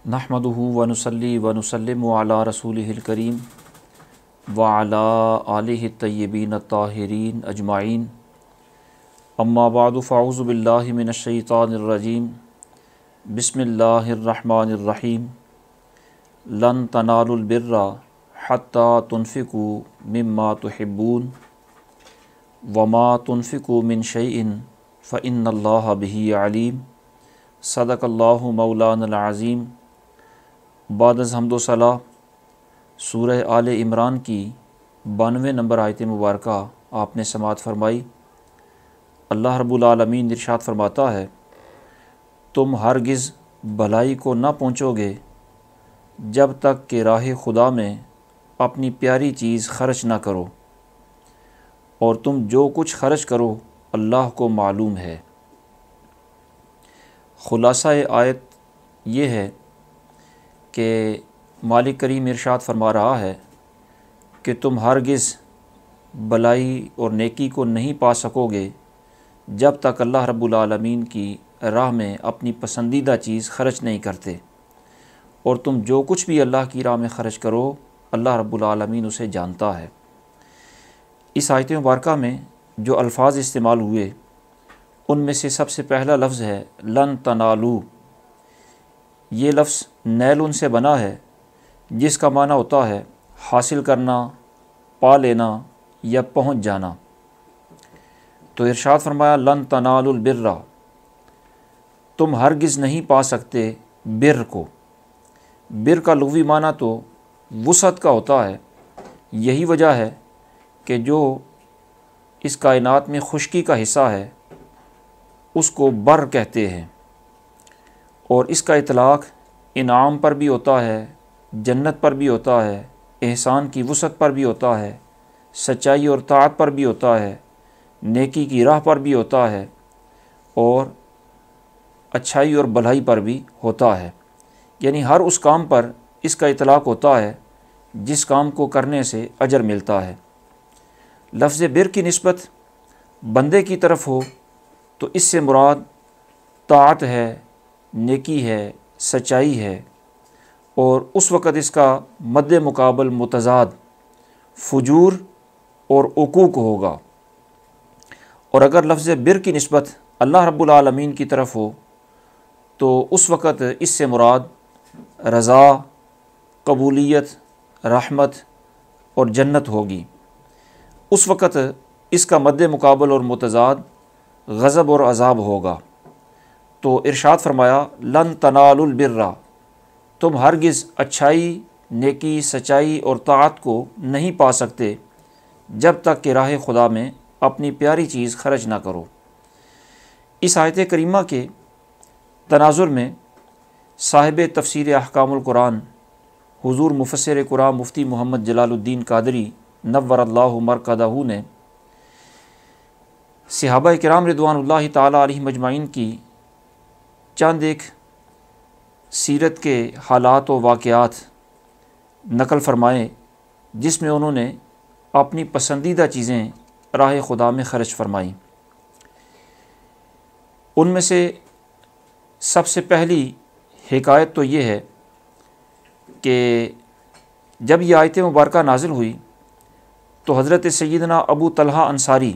نحمدہ ونصلی ونسلم علی رسولہ الکریم وعلی آلہ الطیبین الطاہرین اجمعین اما بعد فاعوذ باللہ من الشیطان الرجیم بسم اللہ الرحمن الرحیم لن تنالوا البر حتی تنفقوا مما تحبون وما تنفقوا من شیء فإن اللہ بہ علیم صدق اللہ مولانا العظیم۔ بعد از حمد و ثنا سورہ آل عمران کی 92 نمبر آیت مبارکہ آپ نے سماعت فرمائی۔ اللہ رب العالمین ارشاد فرماتا ہے، تم ہرگز بھلائی کو نہ پہنچو گے جب تک کہ راہ خدا میں اپنی پیاری چیز خرچ نہ کرو، اور تم جو کچھ خرچ کرو اللہ کو معلوم ہے۔ خلاصہ آیت یہ ہے کہ مالک کریم ارشاد فرما رہا ہے کہ تم ہرگز بھلائی اور نیکی کو نہیں پا سکو گے جب تک اللہ رب العالمین کی راہ میں اپنی پسندیدہ چیز خرچ نہیں کرتے، اور تم جو کچھ بھی اللہ کی راہ میں خرچ کرو اللہ رب العالمین اسے جانتا ہے۔ اس آیت مبارکہ میں جو الفاظ استعمال ہوئے ان میں سے سب سے پہلا لفظ ہے لن تنالو۔ یہ لفظ نیل سے بنا ہے جس کا معنی ہوتا ہے حاصل کرنا، پا لینا یا پہنچ جانا۔ تو ارشاد فرمایا لن تنالوا البر، تم ہرگز نہیں پا سکتے بر کو۔ بر کا لغوی معنی تو وسعت کا ہوتا ہے، یہی وجہ ہے کہ جو اس کائنات میں خشکی کا حصہ ہے اس کو بر کہتے ہیں، اور اس کا اطلاق انعام پر بھی ہوتا ہے، جنت پر بھی ہوتا ہے، احسان کی وسعت پر بھی ہوتا ہے، سچائی اور طاعت پر بھی ہوتا ہے، نیکی کی راہ پر بھی ہوتا ہے، اور اچھائی اور بھلائی پر بھی ہوتا ہے۔ یعنی ہر اس کام پر اس کا اطلاق ہوتا ہے جس کام کو کرنے سے اجر ملتا ہے۔ لفظ بر کی نسبت بندے کی طرف ہو تو اس سے مراد طاعت ہے، نیکی ہے، سچائی ہے، اور اس وقت اس کا مد مقابل متضاد فجور اور عقوق ہوگا۔ اور اگر لفظ بر کی نسبت اللہ رب العالمین کی طرف ہو تو اس وقت اس سے مراد رضا، قبولیت، رحمت اور جنت ہوگی۔ اس وقت اس کا مد مقابل اور متضاد غضب اور عذاب ہوگا۔ تو ارشاد فرمایا لن تنالوا البر، تم ہرگز اچھائی، نیکی، سچائی اور طاعت کو نہیں پا سکتے جب تک کہ راہ خدا میں اپنی پیاری چیز خرچ نہ کرو۔ اس آیت کریمہ کے تناظر میں صاحب تفسیر احکام القرآن حضور مفسر قرآن مفتی محمد جلال الدین قادری نور اللہ مرقدہ نے صحابہ کرام رضوان اللہ تعالیٰ علیہم اجمعین کی چند ایک سیرت کے حالات و واقعات نقل فرمائے جس میں انہوں نے اپنی پسندیدہ چیزیں راہ خدا میں خرچ فرمائیں۔ ان میں سے سب سے پہلی حکایت تو یہ ہے کہ جب یہ آیت مبارکہ نازل ہوئی تو حضرت سیدنا ابو طلحہ انصاری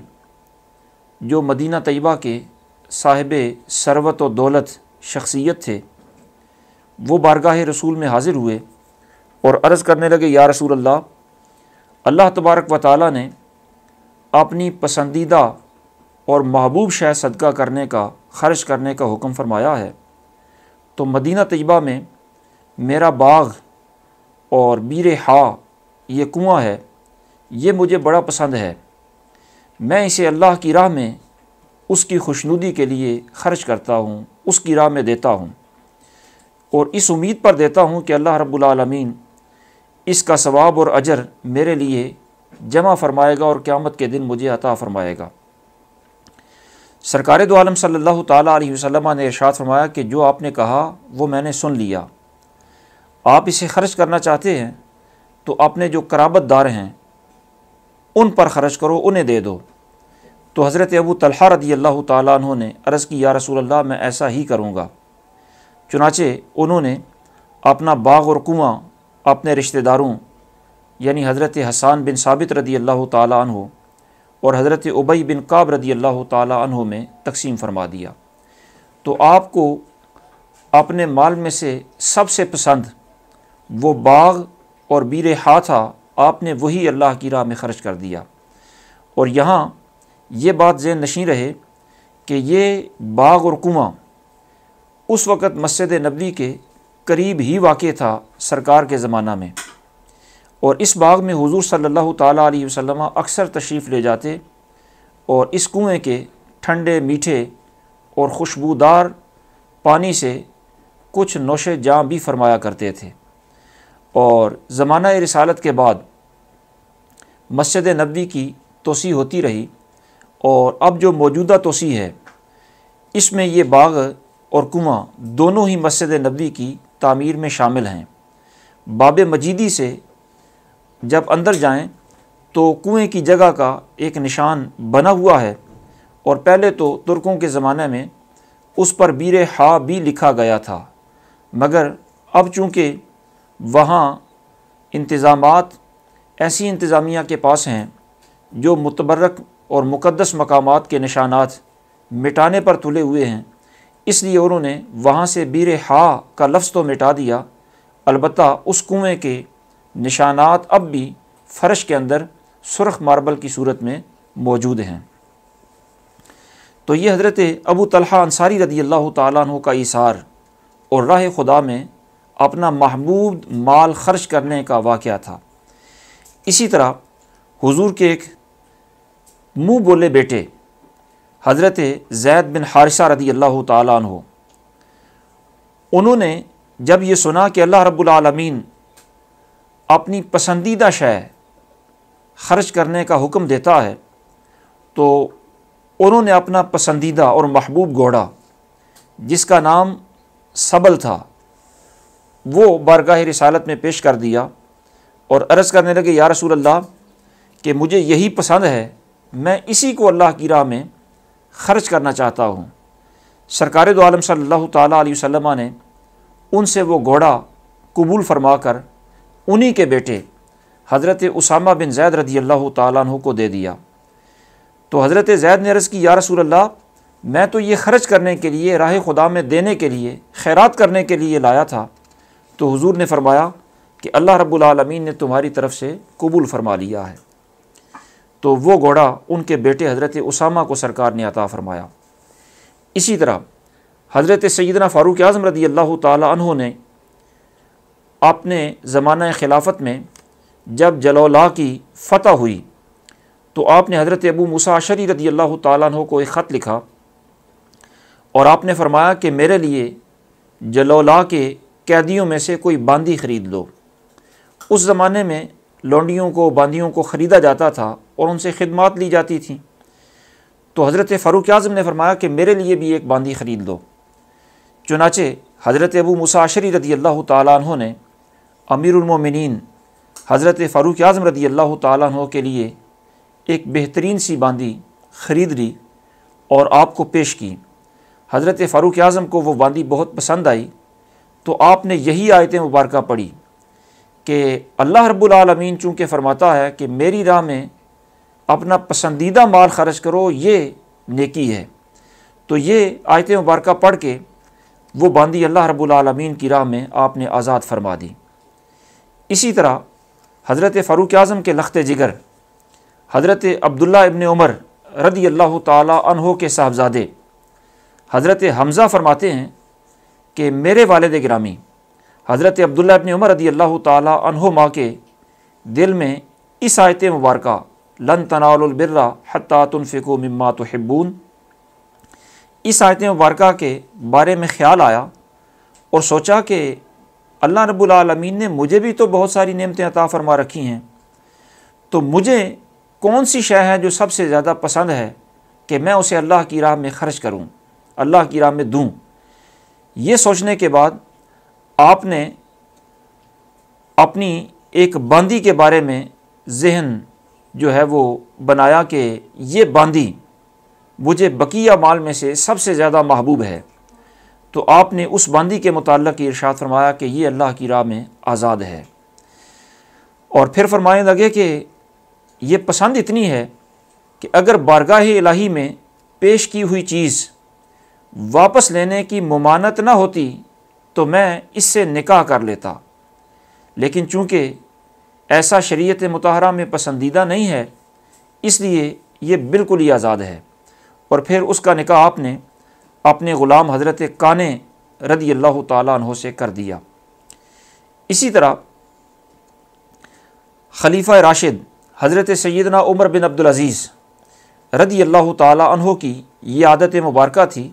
جو مدینہ طیبہ کے صاحب ثروت و دولت شخصیت تھے، وہ بارگاہ رسول میں حاضر ہوئے اور عرض کرنے لگے، یا رسول اللہ، اللہ تبارک و تعالیٰ نے اپنی پسندیدہ اور محبوب شے صدقہ کرنے کا، خرچ کرنے کا حکم فرمایا ہے، تو مدینہ طیبہ میں میرا باغ اور بیر ہا، یہ کنواں ہے، یہ مجھے بڑا پسند ہے، میں اسے اللہ کی راہ میں اس کی خوشنودی کے لیے خرچ کرتا ہوں، اس کی راہ میں دیتا ہوں، اور اس امید پر دیتا ہوں کہ اللہ رب العالمین اس کا ثواب اور اجر میرے لیے جمع فرمائے گا اور قیامت کے دن مجھے عطا فرمائے گا۔ سرکار دو عالم صلی اللہ تعالیٰ علیہ وسلم نے ارشاد فرمایا کہ جو آپ نے کہا وہ میں نے سن لیا، آپ اسے خرچ کرنا چاہتے ہیں تو اپنے جو قرابت دار ہیں ان پر خرچ کرو، انہیں دے دو۔ تو حضرت ابو طلحہ رضی اللہ تعالیٰ عنہ نے عرض کی، یا رسول اللہ، میں ایسا ہی کروں گا۔ چنانچہ انہوں نے اپنا باغ اور کنواں اپنے رشتہ داروں یعنی حضرت حسان بن ثابت رضی اللہ تعالیٰ عنہ اور حضرت ابی بن کعب رضی اللہ تعالیٰ عنہ میں تقسیم فرما دیا۔ تو آپ کو اپنے مال میں سے سب سے پسند وہ باغ اور بیر ہا تھا، آپ نے وہی اللہ کی راہ میں خرچ کر دیا۔ اور یہاں یہ بات ذہن نشین رہے کہ یہ باغ اور کنواں اس وقت مسجد نبوی کے قریب ہی واقع تھا سرکار کے زمانہ میں، اور اس باغ میں حضور صلی اللہ تعالیٰ علیہ وسلم اکثر تشریف لے جاتے اور اس کنویں کے ٹھنڈے میٹھے اور خوشبودار پانی سے کچھ نوش جاں بھی فرمایا کرتے تھے۔ اور زمانہ رسالت کے بعد مسجد نبوی کی توسیع ہوتی رہی، اور اب جو موجودہ توسیع ہے اس میں یہ باغ اور کنواں دونوں ہی مسجد نبوی کی تعمیر میں شامل ہیں۔ باب مجیدی سے جب اندر جائیں تو کنویں کی جگہ کا ایک نشان بنا ہوا ہے، اور پہلے تو ترکوں کے زمانے میں اس پر بیر ہا بھی لکھا گیا تھا، مگر اب چونکہ وہاں انتظامات ایسی انتظامیہ کے پاس ہیں جو متبرک اور مقدس مقامات کے نشانات مٹانے پر تلے ہوئے ہیں، اس لیے انہوں نے وہاں سے بیر ہا کا لفظ تو مٹا دیا، البتہ اس کنویں کے نشانات اب بھی فرش کے اندر سرخ ماربل کی صورت میں موجود ہیں۔ تو یہ حضرت ابو طلحہ انصاری رضی اللہ تعالیٰ عنہ کا ایثار اور راہ خدا میں اپنا محبوب مال خرچ کرنے کا واقعہ تھا۔ اسی طرح حضور کے ایک منہ بولے بیٹے حضرت زید بن حارثہ رضی اللہ تعالیٰ عنہ، انہوں نے جب یہ سنا کہ اللہ رب العالمین اپنی پسندیدہ شے خرچ کرنے کا حکم دیتا ہے، تو انہوں نے اپنا پسندیدہ اور محبوب گھوڑا جس کا نام سبل تھا وہ بارگاہ رسالت میں پیش کر دیا اور عرض کرنے لگے، یا رسول اللہ کہ مجھے یہی پسند ہے، میں اسی کو اللہ کی راہ میں خرچ کرنا چاہتا ہوں۔ سرکار دو عالم صلی اللہ تعالیٰ علیہ وسلم نے ان سے وہ گھوڑا قبول فرما کر انہی کے بیٹے حضرت اسامہ بن زید رضی اللہ تعالیٰ عنہ کو دے دیا۔ تو حضرت زید نے عرض کی، یا رسول اللہ میں تو یہ خرچ کرنے کے لیے، راہ خدا میں دینے کے لیے، خیرات کرنے کے لیے لایا تھا۔ تو حضور نے فرمایا کہ اللہ رب العالمین نے تمہاری طرف سے قبول فرما لیا ہے۔ تو وہ گھوڑا ان کے بیٹے حضرت اسامہ کو سرکار نے عطا فرمایا۔ اسی طرح حضرت سیدنا فاروق اعظم رضی اللہ تعالیٰ عنہ نے اپنے زمانہ خلافت میں جب جلولہ کی فتح ہوئی تو آپ نے حضرت ابو موسیٰ اشعری رضی اللہ تعالیٰ عنہ کو ایک خط لکھا اور آپ نے فرمایا کہ میرے لیے جلولہ کے قیدیوں میں سے کوئی باندی خرید لو۔ اس زمانے میں لونڈیوں کو، باندیوں کو خریدا جاتا تھا اور ان سے خدمات لی جاتی تھیں۔ تو حضرت فاروق اعظم نے فرمایا کہ میرے لیے بھی ایک باندی خرید لو۔ چنانچہ حضرت ابو موسیٰ اشعری رضی اللہ تعالیٰ عنہ نے امیر المومنین حضرت فاروق اعظم رضی اللہ تعالیٰ عنہ کے لیے ایک بہترین سی باندی خرید لی اور آپ کو پیش کی۔ حضرت فاروق اعظم کو وہ باندی بہت پسند آئی، تو آپ نے یہی آیت مبارکہ پڑھی کہ اللہ رب العالمین چونکہ فرماتا ہے کہ میری راہ میں اپنا پسندیدہ مال خرچ کرو، یہ نیکی ہے، تو یہ آیت مبارکہ پڑھ کے وہ باندی اللہ رب العالمین کی راہ میں آپ نے آزاد فرما دی۔ اسی طرح حضرت فاروق اعظم کے لخت جگر حضرت عبداللہ ابن عمر رضی اللہ تعالیٰ عنہ کے صاحبزادے حضرت حمزہ فرماتے ہیں کہ میرے والد گرامی حضرت عبداللہ ابن عمر رضی اللہ تعالیٰ عنہما کے دل میں اس آیت مبارکہ لن تنالوا البر حتی تنفقوا مما تحبون، اس آیت مبارکہ کے بارے میں خیال آیا اور سوچا کہ اللہ رب العالمین نے مجھے بھی تو بہت ساری نعمتیں عطا فرما رکھی ہیں، تو مجھے کون سی شے ہے جو سب سے زیادہ پسند ہے کہ میں اسے اللہ کی راہ میں خرچ کروں، اللہ کی راہ میں دوں۔ یہ سوچنے کے بعد آپ نے اپنی ایک باندی کے بارے میں ذہن جو ہے وہ بنایا کہ یہ باندی مجھے بقیہ مال میں سے سب سے زیادہ محبوب ہے۔ تو آپ نے اس باندی کے متعلق ارشاد فرمایا کہ یہ اللہ کی راہ میں آزاد ہے، اور پھر فرمانے لگے کہ یہ پسند اتنی ہے کہ اگر بارگاہ الہی میں پیش کی ہوئی چیز واپس لینے کی ممانعت نہ ہوتی تو میں اس سے نکاح کر لیتا، لیکن چونکہ ایسا شریعت مطہرہ میں پسندیدہ نہیں ہے اس لیے یہ بالکل ہی آزاد ہے۔ اور پھر اس کا نکاح آپ نے اپنے غلام حضرت کانے رضی اللہ تعالیٰ عنہ سے کر دیا۔ اسی طرح خلیفہ راشد حضرت سیدنا عمر بن عبدالعزیز رضی اللہ تعالیٰ عنہ کی یہ عادت مبارکہ تھی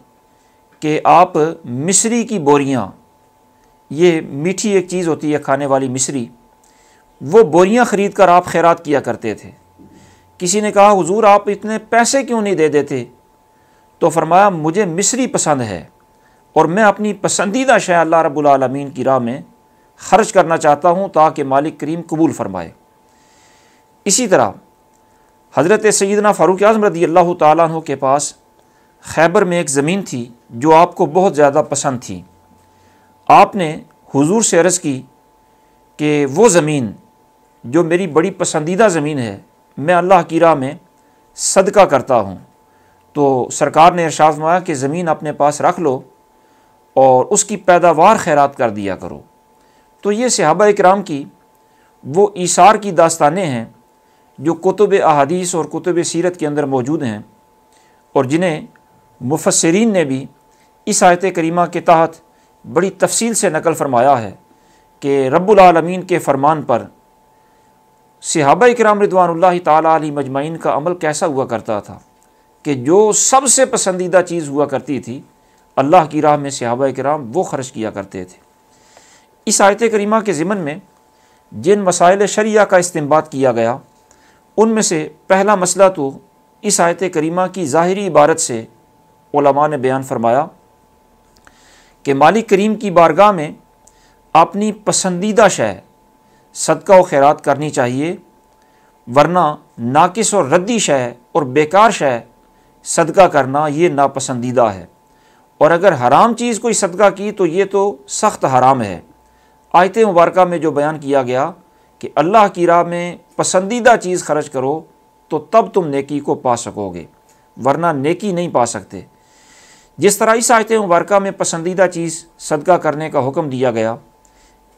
کہ آپ مصری کی بوریاں، یہ میٹھی ایک چیز ہوتی ہے کھانے والی مصری، وہ بوریاں خرید کر آپ خیرات کیا کرتے تھے۔ کسی نے کہا حضور آپ اتنے پیسے کیوں نہیں دے دیتے؟ تو فرمایا مجھے مصری پسند ہے اور میں اپنی پسندیدہ شے اللہ رب العالمین کی راہ میں خرچ کرنا چاہتا ہوں تاکہ مالک کریم قبول فرمائے۔ اسی طرح حضرت سیدنا فاروق اعظم رضی اللہ تعالیٰ عنہ کے پاس خیبر میں ایک زمین تھی جو آپ کو بہت زیادہ پسند تھی۔ آپ نے حضور سے عرض کی کہ وہ زمین جو میری بڑی پسندیدہ زمین ہے میں اللہ کی راہ میں صدقہ کرتا ہوں، تو سرکار نے ارشاد فرمایا کہ زمین اپنے پاس رکھ لو اور اس کی پیداوار خیرات کر دیا کرو۔ تو یہ صحابہ اکرام کی وہ ایثار کی داستانیں ہیں جو کتب احادیث اور کتب سیرت کے اندر موجود ہیں، اور جنہیں مفسرین نے بھی اس آیت کریمہ کے تحت بڑی تفصیل سے نقل فرمایا ہے کہ رب العالمین کے فرمان پر صحابہ اکرام رضوان اللہ تعالیٰ علیہ مجمعین کا عمل کیسا ہوا کرتا تھا کہ جو سب سے پسندیدہ چیز ہوا کرتی تھی اللہ کی راہ میں صحابہ اکرام وہ خرچ کیا کرتے تھے۔ اس آیت کریمہ کے ضمن میں جن مسائل شرعیہ کا استنباط کیا گیا ان میں سے پہلا مسئلہ تو اس آیت کریمہ کی ظاہری عبارت سے علماء نے بیان فرمایا کہ مالک کریم کی بارگاہ میں اپنی پسندیدہ شے صدقہ و خیرات کرنی چاہیے، ورنہ ناقص اور ردی شے اور بیکار شے صدقہ کرنا یہ ناپسندیدہ ہے، اور اگر حرام چیز کوئی صدقہ کی تو یہ تو سخت حرام ہے۔ آیت مبارکہ میں جو بیان کیا گیا کہ اللہ کی راہ میں پسندیدہ چیز خرچ کرو تو تب تم نیکی کو پا سکو گے، ورنہ نیکی نہیں پا سکتے۔ جس طرح اس آیت مبارکہ میں پسندیدہ چیز صدقہ کرنے کا حکم دیا گیا،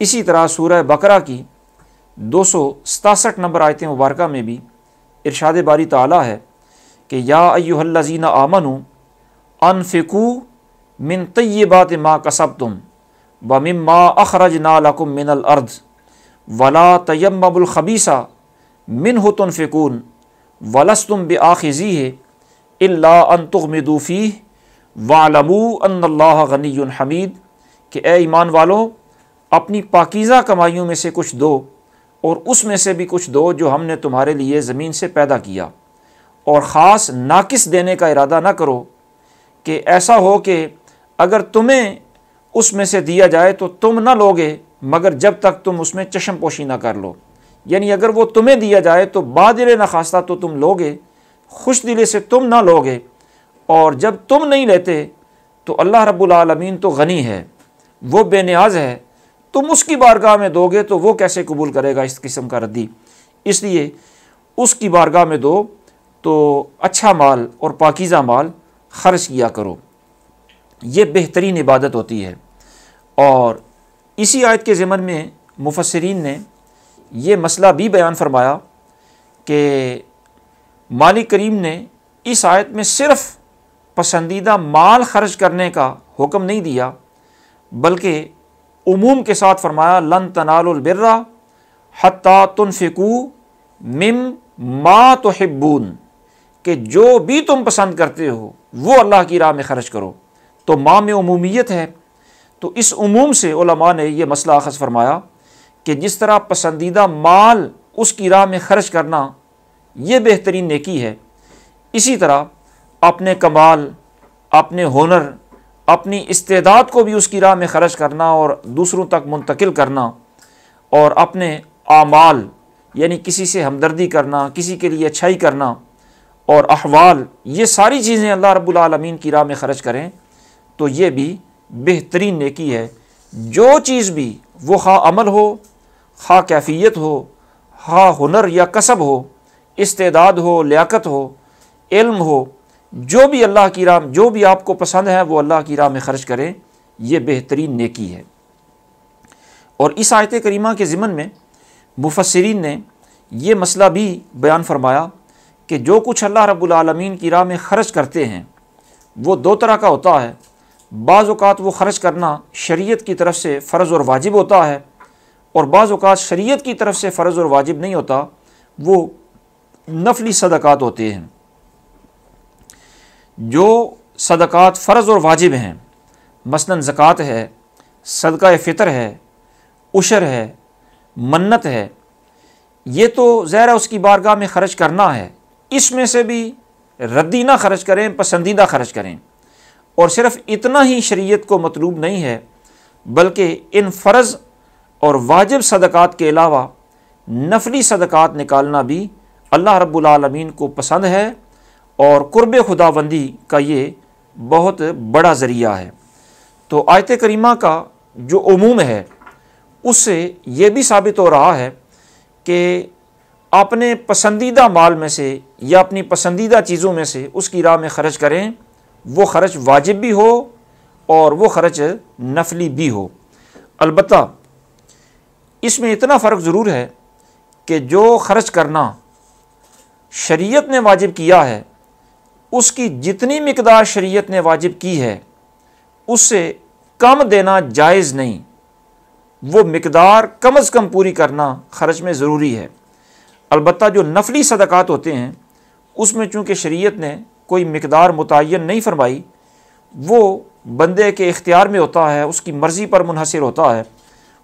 اسی طرح سورہ بقرہ کی 267 نمبر آیت مبارکہ میں بھی ارشاد باری تعالیٰ ہے کہ یا ایھا الذین آمنوا انفقوا من طیبات ما کسبتم ومما اخرجنا لکم من الارض ولا تیمموا الخبیث منہ تنفقون ولستم بآخذیہ الا ان تغمضوا فیہ واعلموا ان اللہ غنی حمید، کہ اے ایمان والو اپنی پاکیزہ کمائیوں میں سے کچھ دو اور اس میں سے بھی کچھ دو جو ہم نے تمہارے لیے زمین سے پیدا کیا، اور خاص ناقص دینے کا ارادہ نہ کرو کہ ایسا ہو کہ اگر تمہیں اس میں سے دیا جائے تو تم نہ لوگے مگر جب تک تم اس میں چشم پوشی نہ کر لو، یعنی اگر وہ تمہیں دیا جائے تو بادل نخواستہ تو تم لوگے، خوش دلی سے تم نہ لوگے، اور جب تم نہیں لیتے تو اللہ رب العالمین تو غنی ہے، وہ بے نیاز ہے، تم اس کی بارگاہ میں دو گے تو وہ کیسے قبول کرے گا اس قسم کا ردی، اس لیے اس کی بارگاہ میں دو تو اچھا مال اور پاکیزہ مال خرچ کیا کرو، یہ بہترین عبادت ہوتی ہے۔ اور اسی آیت کے ضمن میں مفسرین نے یہ مسئلہ بھی بیان فرمایا کہ مالک کریم نے اس آیت میں صرف پسندیدہ مال خرچ کرنے کا حکم نہیں دیا بلکہ عموم کے ساتھ فرمایا لن تنالوا البر حتی تنفقوا مما تحبون، کہ جو بھی تم پسند کرتے ہو وہ اللہ کی راہ میں خرچ کرو۔ تو ماں میں عمومیت ہے، تو اس عموم سے علماء نے یہ مسئلہ اخذ فرمایا کہ جس طرح پسندیدہ مال اس کی راہ میں خرچ کرنا یہ بہترین نیکی ہے، اسی طرح اپنے کمال، اپنے ہنر، اپنی استعداد کو بھی اس کی راہ میں خرچ کرنا اور دوسروں تک منتقل کرنا، اور اپنے اعمال یعنی کسی سے ہمدردی کرنا، کسی کے لیے اچھائی کرنا، اور احوال، یہ ساری چیزیں اللہ رب العالمین کی راہ میں خرچ کریں تو یہ بھی بہترین نیکی ہے۔ جو چیز بھی وہ خواہ عمل ہو، خواہ کیفیت ہو، خواہ ہنر یا کسب ہو، استعداد ہو، لیاقت ہو، علم ہو، جو بھی اللہ کی راہ، جو بھی آپ کو پسند ہے وہ اللہ کی راہ میں خرچ کریں، یہ بہترین نیکی ہے۔ اور اس آیت کریمہ کے ضمن میں مفسرین نے یہ مسئلہ بھی بیان فرمایا کہ جو کچھ اللہ رب العالمین کی راہ میں خرچ کرتے ہیں وہ دو طرح کا ہوتا ہے۔ بعض اوقات وہ خرچ کرنا شریعت کی طرف سے فرض اور واجب ہوتا ہے، اور بعض اوقات شریعت کی طرف سے فرض اور واجب نہیں ہوتا، وہ نفلی صدقات ہوتے ہیں۔ جو صدقات فرض اور واجب ہیں، مثلاً زکوٰۃ ہے، صدقہ فطر ہے، عشر ہے، منت ہے، یہ تو ظاہر ہے اس کی بارگاہ میں خرچ کرنا ہے، اس میں سے بھی ردی نہ خرچ کریں، پسندیدہ خرچ کریں۔ اور صرف اتنا ہی شریعت کو مطلوب نہیں ہے، بلکہ ان فرض اور واجب صدقات کے علاوہ نفلی صدقات نکالنا بھی اللہ رب العالمین کو پسند ہے، اور قرب خداوندی کا یہ بہت بڑا ذریعہ ہے۔ تو آیت کریمہ کا جو عموم ہے اس سے یہ بھی ثابت ہو رہا ہے کہ اپنے پسندیدہ مال میں سے یا اپنی پسندیدہ چیزوں میں سے اس کی راہ میں خرچ کریں، وہ خرچ واجب بھی ہو اور وہ خرچ نفلی بھی ہو۔ البتہ اس میں اتنا فرق ضرور ہے کہ جو خرچ کرنا شریعت نے واجب کیا ہے، اس کی جتنی مقدار شریعت نے واجب کی ہے اس سے کم دینا جائز نہیں، وہ مقدار کم از کم پوری کرنا خرچ میں ضروری ہے۔ البتہ جو نفلی صدقات ہوتے ہیں اس میں چونکہ شریعت نے کوئی مقدار متعین نہیں فرمائی، وہ بندے کے اختیار میں ہوتا ہے، اس کی مرضی پر منحصر ہوتا ہے،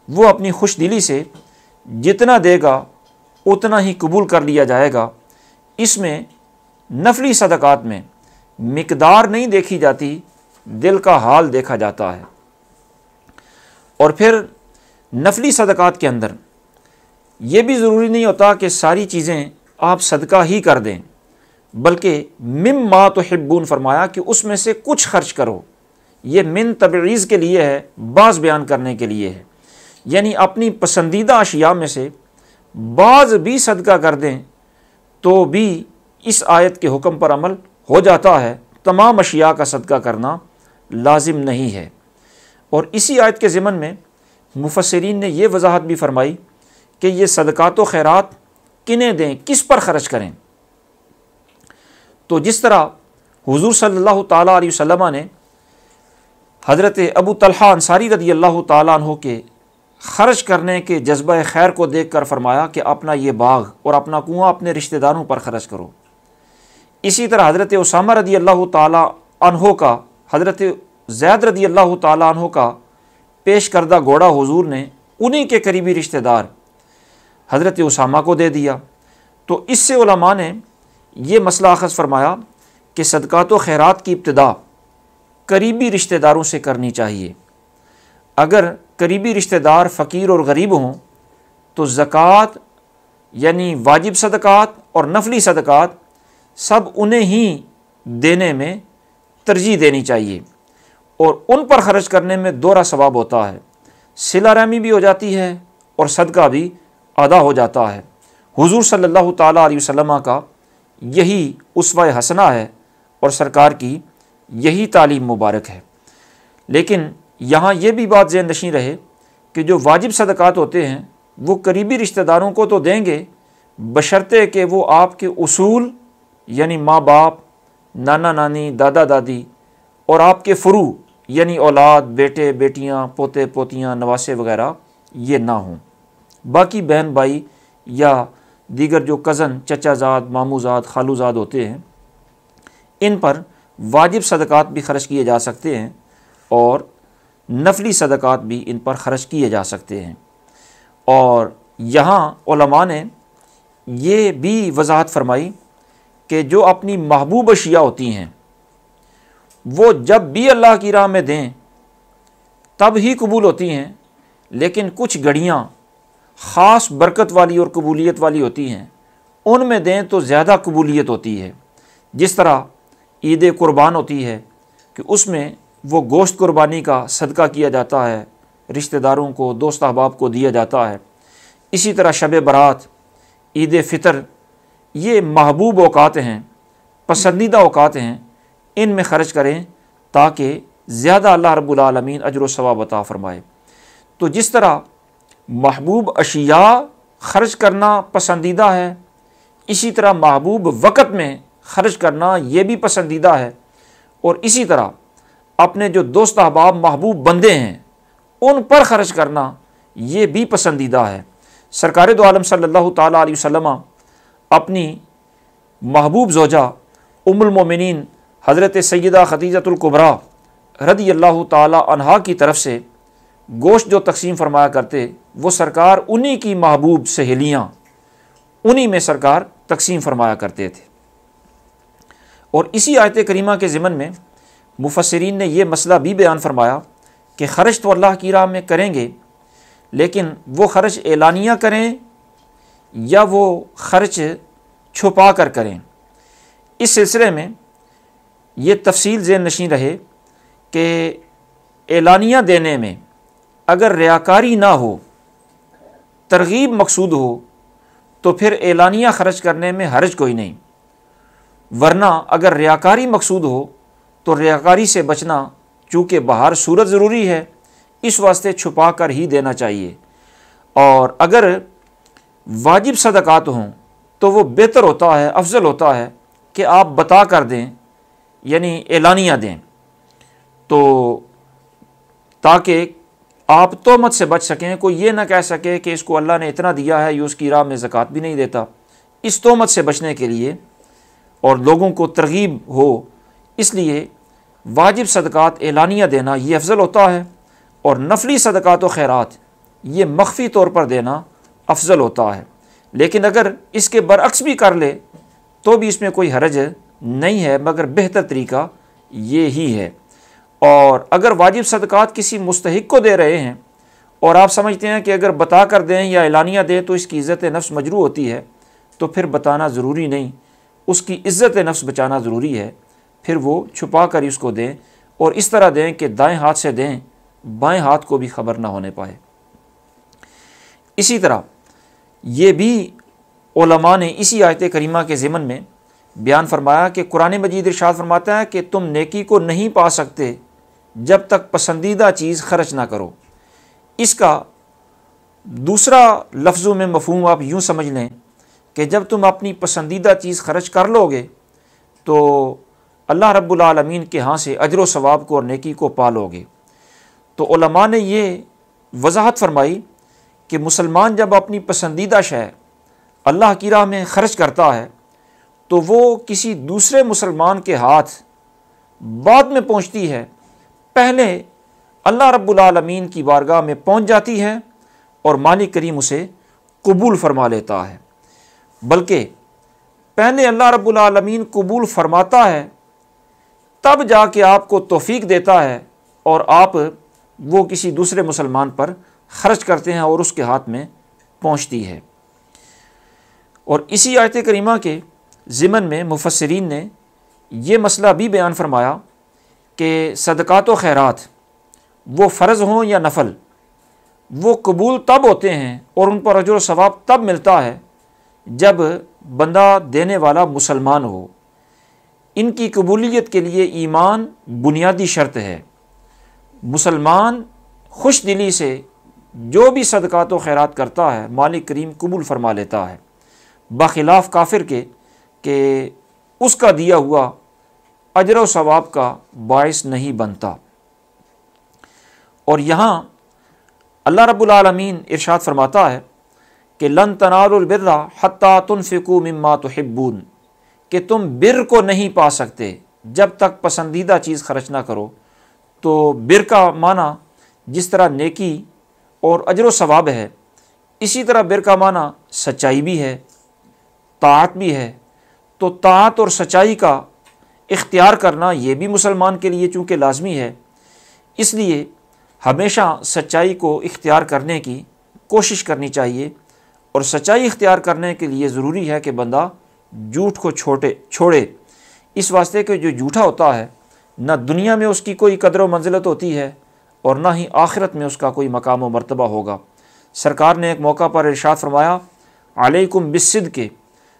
وہ اپنی خوش دلی سے جتنا دے گا اتنا ہی قبول کر لیا جائے گا۔ اس میں نفلی صدقات میں مقدار نہیں دیکھی جاتی، دل کا حال دیکھا جاتا ہے۔ اور پھر نفلی صدقات کے اندر یہ بھی ضروری نہیں ہوتا کہ ساری چیزیں آپ صدقہ ہی کر دیں، بلکہ مما تحبون فرمایا کہ اس میں سے کچھ خرچ کرو۔ یہ من تبعیض کے لیے ہے، بعض بیان کرنے کے لیے ہے، یعنی اپنی پسندیدہ اشیاء میں سے بعض بھی صدقہ کر دیں تو بھی اس آیت کے حکم پر عمل ہو جاتا ہے، تمام اشیاء کا صدقہ کرنا لازم نہیں ہے۔ اور اسی آیت کے ضمن میں مفسرین نے یہ وضاحت بھی فرمائی کہ یہ صدقات و خیرات کنہیں دیں، کس پر خرچ کریں۔ تو جس طرح حضور صلی اللہ تعالیٰ علیہ وسلم نے حضرت ابو طلحہ انصاری رضی اللہ تعالیٰ عنہ کے خرچ کرنے کے جذبہ خیر کو دیکھ کر فرمایا کہ اپنا یہ باغ اور اپنا کنواں اپنے رشتہ داروں پر خرچ کرو۔ اسی طرح حضرت اسامہ رضی اللہ تعالیٰ عنہ کا، حضرت زید رضی اللہ تعالیٰ عنہ کا پیش کردہ گھوڑا حضور نے انہی کے قریبی رشتہ دار حضرت اسامہ کو دے دیا۔ تو اس سے علماء نے یہ مسئلہ اخذ فرمایا کہ صدقات و خیرات کی ابتدا قریبی رشتہ داروں سے کرنی چاہیے۔ اگر قریبی رشتہ دار فقیر اور غریب ہوں تو زکوٰۃ یعنی واجب صدقات اور نفلی صدقات سب انہیں ہی دینے میں ترجیح دینی چاہیے، اور ان پر خرچ کرنے میں دوہرا ثواب ہوتا ہے، صلہ رحمی بھی ہو جاتی ہے اور صدقہ بھی ادا ہو جاتا ہے۔ حضور صلی اللہ تعالیٰ علیہ وسلم کا یہی اسوہ حسنہ ہے اور سرکار کی یہی تعلیم مبارک ہے۔ لیکن یہاں یہ بھی بات ذہن نشین رہے کہ جو واجب صدقات ہوتے ہیں وہ قریبی رشتہ داروں کو تو دیں گے، بشرطے کہ وہ آپ کے اصول یعنی ماں باپ، نانا نانی، دادا دادی اور آپ کے فروع یعنی اولاد، بیٹے بیٹیاں، پوتے پوتیاں، نواسے وغیرہ یہ نہ ہوں۔ باقی بہن بھائی یا دیگر جو کزن، چچا زاد، ماموں زاد، خالو زاد ہوتے ہیں، ان پر واجب صدقات بھی خرچ کیے جا سکتے ہیں اور نفلی صدقات بھی ان پر خرچ کیے جا سکتے ہیں۔ اور یہاں علماء نے یہ بھی وضاحت فرمائی کہ جو اپنی محبوب اشیاء ہوتی ہیں وہ جب بھی اللہ کی راہ میں دیں تب ہی قبول ہوتی ہیں، لیکن کچھ گھڑیاں خاص برکت والی اور قبولیت والی ہوتی ہیں، ان میں دیں تو زیادہ قبولیت ہوتی ہے۔ جس طرح عید قربان ہوتی ہے کہ اس میں وہ گوشت قربانی کا صدقہ کیا جاتا ہے، رشتہ داروں کو، دوست احباب کو دیا جاتا ہے۔ اسی طرح شب برات، عید فطر، یہ محبوب اوقات ہیں، پسندیدہ اوقات ہیں، ان میں خرچ کریں تاکہ زیادہ اللہ رب العالمین اجر و ثواب عطا فرمائے۔ تو جس طرح محبوب اشیاء خرچ کرنا پسندیدہ ہے، اسی طرح محبوب وقت میں خرچ کرنا یہ بھی پسندیدہ ہے، اور اسی طرح اپنے جو دوست احباب محبوب بندے ہیں ان پر خرچ کرنا یہ بھی پسندیدہ ہے۔ سرکار دو عالم صلی اللہ تعالیٰ علیہ وسلم اپنی محبوب زوجہ ام المومنین حضرت سیدہ خدیجۃ الکبریٰ رضی اللہ تعالیٰ عنہا کی طرف سے گوشت جو تقسیم فرمایا کرتے، وہ سرکار انہی کی محبوب سہیلیاں، انہی میں سرکار تقسیم فرمایا کرتے تھے۔ اور اسی آیت کریمہ کے ضمن میں مفسرین نے یہ مسئلہ بھی بیان فرمایا کہ خرچ تو اللہ کی راہ میں کریں گے، لیکن وہ خرچ اعلانیہ کریں یا وہ خرچ چھپا کر کریں۔ اس سلسلے میں یہ تفصیل ذہن نشین رہے کہ اعلانیہ دینے میں اگر ریاکاری نہ ہو، ترغیب مقصود ہو، تو پھر اعلانیہ خرچ کرنے میں حرج کوئی نہیں، ورنہ اگر ریاکاری مقصود ہو تو ریاکاری سے بچنا چونکہ بہار صورت ضروری ہے، اس واسطے چھپا کر ہی دینا چاہیے۔ اور اگر واجب صدقات ہوں تو وہ بہتر ہوتا ہے، افضل ہوتا ہے کہ آپ بتا کر دیں، یعنی اعلانیہ دیں، تو تاکہ آپ تہمت سے بچ سکیں، کوئی یہ نہ کہہ سکے کہ اس کو اللہ نے اتنا دیا ہے یہ اس کی راہ میں زکوٰۃ بھی نہیں دیتا۔ اس تہمت سے بچنے کے لیے اور لوگوں کو ترغیب ہو، اس لیے واجب صدقات اعلانیہ دینا یہ افضل ہوتا ہے، اور نفلی صدقات و خیرات یہ مخفی طور پر دینا افضل ہوتا ہے۔ لیکن اگر اس کے برعکس بھی کر لے تو بھی اس میں کوئی حرج نہیں ہے، مگر بہتر طریقہ یہ ہی ہے۔ اور اگر واجب صدقات کسی مستحق کو دے رہے ہیں اور آپ سمجھتے ہیں کہ اگر بتا کر دیں یا اعلانیہ دیں تو اس کی عزت نفس مجروح ہوتی ہے، تو پھر بتانا ضروری نہیں، اس کی عزت نفس بچانا ضروری ہے، پھر وہ چھپا کر اس کو دیں، اور اس طرح دیں کہ دائیں ہاتھ سے دیں، بائیں ہاتھ کو بھی خبر نہ ہونے پائے۔ اسی طرح یہ بھی علماء نے اسی آیت کریمہ کے ضمن میں بیان فرمایا کہ قرآن مجید ارشاد فرماتا ہے کہ تم نیکی کو نہیں پا سکتے جب تک پسندیدہ چیز خرچ نہ کرو۔ اس کا دوسرا لفظوں میں مفہوم آپ یوں سمجھ لیں کہ جب تم اپنی پسندیدہ چیز خرچ کر لو گے تو اللہ رب العالمین کے ہاں سے اجر و ثواب کو اور نیکی کو پا لو گے۔ تو علماء نے یہ وضاحت فرمائی کہ مسلمان جب اپنی پسندیدہ شے اللہ کی راہ میں خرچ کرتا ہے تو وہ کسی دوسرے مسلمان کے ہاتھ بعد میں پہنچتی ہے، پہلے اللہ رب العالمین کی بارگاہ میں پہنچ جاتی ہے اور مالک کریم اسے قبول فرما لیتا ہے۔ بلکہ پہلے اللہ رب العالمین قبول فرماتا ہے، تب جا کے آپ کو توفیق دیتا ہے اور آپ وہ کسی دوسرے مسلمان پر خرچ کرتے ہیں اور اس کے ہاتھ میں پہنچتی ہے۔ اور اسی آیت کریمہ کے ضمن میں مفسرین نے یہ مسئلہ بھی بیان فرمایا کہ صدقات و خیرات وہ فرض ہوں یا نفل، وہ قبول تب ہوتے ہیں اور ان پر اجر و ثواب تب ملتا ہے جب بندہ دینے والا مسلمان ہو۔ ان کی قبولیت کے لیے ایمان بنیادی شرط ہے۔ مسلمان خوش دلی سے جو بھی صدقات و خیرات کرتا ہے مالک کریم قبول فرما لیتا ہے، بخلاف کافر کے کہ اس کا دیا ہوا اجر و ثواب کا باعث نہیں بنتا۔ اور یہاں اللہ رب العالمین ارشاد فرماتا ہے کہ لن تنالوا البر حتی تنفقوا مما تحبون، کہ تم بر کو نہیں پا سکتے جب تک پسندیدہ چیز خرچ نہ کرو۔ تو بر کا معنی جس طرح نیکی اور اجر و ثواب ہے، اسی طرح بر کا معنی سچائی بھی ہے، طاعت بھی ہے۔ تو طاعت اور سچائی کا اختیار کرنا یہ بھی مسلمان کے لیے چونکہ لازمی ہے، اس لیے ہمیشہ سچائی کو اختیار کرنے کی کوشش کرنی چاہیے۔ اور سچائی اختیار کرنے کے لیے ضروری ہے کہ بندہ جھوٹ کو چھوڑے، اس واسطے کہ جو جھوٹا ہوتا ہے نہ دنیا میں اس کی کوئی قدر و منزلت ہوتی ہے اور نہ ہی آخرت میں اس کا کوئی مقام و مرتبہ ہوگا۔ سرکار نے ایک موقع پر ارشاد فرمایا علیکم بالصدق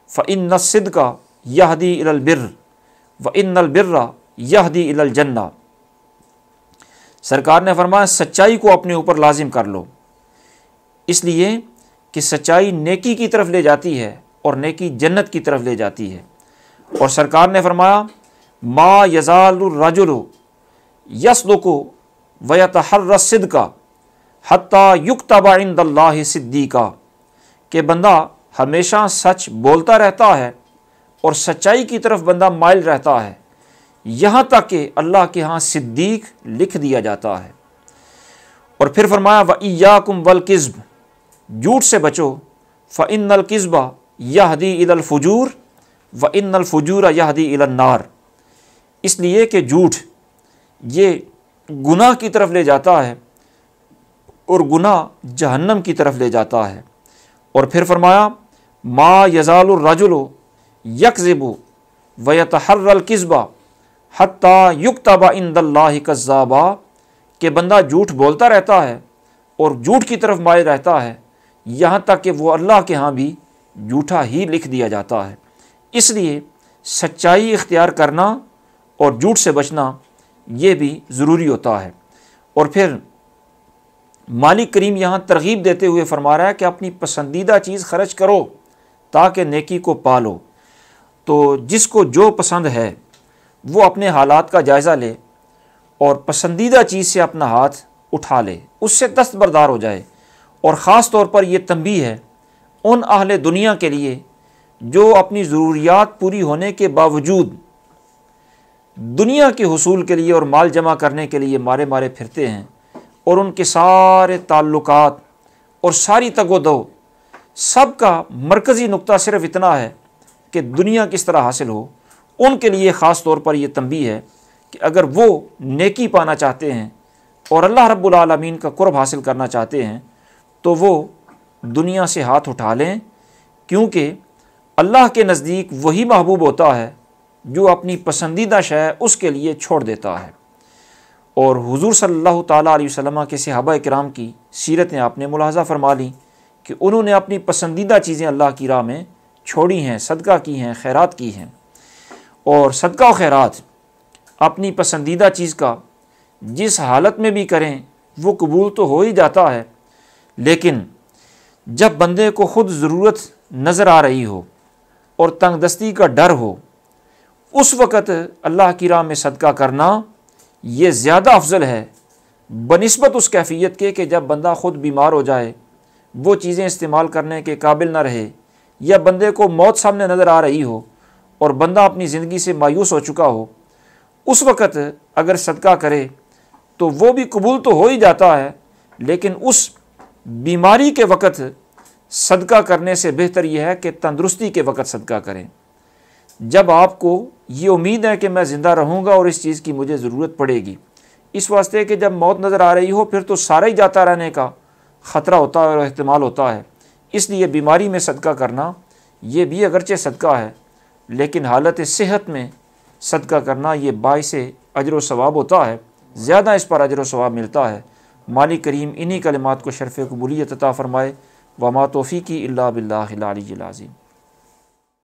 فإن الصدق یہدی الی البر وإن البر یہدی الی الجنہ۔ سرکار نے فرمایا سچائی کو اپنے اوپر لازم کر لو، اس لیے کہ سچائی نیکی کی طرف لے جاتی ہے اور نیکی جنت کی طرف لے جاتی ہے۔ اور سرکار نے فرمایا ما یزال الرجل یصدق ویتحری الصدق حتی یکتب عند اللہ صدیقا، کہ بندہ ہمیشہ سچ بولتا رہتا ہے اور سچائی کی طرف بندہ مائل رہتا ہے یہاں تک کہ اللہ کے ہاں صدیق لکھ دیا جاتا ہے۔ اور پھر فرمایا وَإِيَّاكُمْ وَالْكِذْبَ، جھوٹ سے بچو، فَإِنَّ الْكِذْبَ يَهْدِي إِلَى الْفُجُورِ وَإِنَّ الْفُجُورَ يَهْدِي إِلَى النَّارِ، اس لیے کہ جھوٹ یہ گناہ کی طرف لے جاتا ہے اور گناہ جہنم کی طرف لے جاتا ہے۔ اور پھر فرمایا ما یزال الرجل یکذب ویتحری الکذب حتی یکتب عند اللہ کذابا، کہ بندہ جھوٹ بولتا رہتا ہے اور جھوٹ کی طرف مائل رہتا ہے یہاں تک کہ وہ اللہ کے ہاں بھی جھوٹا ہی لکھ دیا جاتا ہے۔ اس لیے سچائی اختیار کرنا اور جھوٹ سے بچنا یہ بھی ضروری ہوتا ہے۔ اور پھر مالک کریم یہاں ترغیب دیتے ہوئے فرما رہا ہے کہ اپنی پسندیدہ چیز خرچ کرو تاکہ نیکی کو پالو۔ تو جس کو جو پسند ہے وہ اپنے حالات کا جائزہ لے اور پسندیدہ چیز سے اپنا ہاتھ اٹھا لے، اس سے دستبردار ہو جائے۔ اور خاص طور پر یہ تنبیہ ہے ان اہل دنیا کے لیے جو اپنی ضروریات پوری ہونے کے باوجود دنیا کے حصول کے لیے اور مال جمع کرنے کے لیے مارے مارے پھرتے ہیں، اور ان کے سارے تعلقات اور ساری تگ و دو سب کا مرکزی نقطہ صرف اتنا ہے کہ دنیا کس طرح حاصل ہو۔ ان کے لیے خاص طور پر یہ تنبیہ ہے کہ اگر وہ نیکی پانا چاہتے ہیں اور اللہ رب العالمین کا قرب حاصل کرنا چاہتے ہیں تو وہ دنیا سے ہاتھ اٹھا لیں، کیونکہ اللہ کے نزدیک وہی محبوب ہوتا ہے جو اپنی پسندیدہ شے اس کے لیے چھوڑ دیتا ہے۔ اور حضور صلی اللہ تعالیٰ علیہ وسلم کے صحابہ کرام کی سیرتیں آپ نے ملاحظہ فرما لیں کہ انہوں نے اپنی پسندیدہ چیزیں اللہ کی راہ میں چھوڑی ہیں، صدقہ کی ہیں، خیرات کی ہیں۔ اور صدقہ و خیرات اپنی پسندیدہ چیز کا جس حالت میں بھی کریں وہ قبول تو ہو ہی جاتا ہے، لیکن جب بندے کو خود ضرورت نظر آ رہی ہو اور تنگ دستی کا ڈر ہو، اس وقت اللہ کی راہ میں صدقہ کرنا یہ زیادہ افضل ہے بنسبت اس کیفیت کے کہ جب بندہ خود بیمار ہو جائے، وہ چیزیں استعمال کرنے کے قابل نہ رہے، یا بندے کو موت سامنے نظر آ رہی ہو اور بندہ اپنی زندگی سے مایوس ہو چکا ہو۔ اس وقت اگر صدقہ کرے تو وہ بھی قبول تو ہو ہی جاتا ہے، لیکن اس بیماری کے وقت صدقہ کرنے سے بہتر یہ ہے کہ تندرستی کے وقت صدقہ کریں، جب آپ کو یہ امید ہے کہ میں زندہ رہوں گا اور اس چیز کی مجھے ضرورت پڑے گی۔ اس واسطے کہ جب موت نظر آ رہی ہو پھر تو سارا ہی جاتا رہنے کا خطرہ ہوتا ہے اور احتمال ہوتا ہے۔ اس لیے بیماری میں صدقہ کرنا یہ بھی اگرچہ صدقہ ہے، لیکن حالت صحت میں صدقہ کرنا یہ باعث اجر و ثواب ہوتا ہے، زیادہ اس پر اجر و ثواب ملتا ہے۔ مالک کریم انہی کلمات کو شرف قبولیت عطا فرمائے۔ وما توفیقی الا باللہ العلی العظیم۔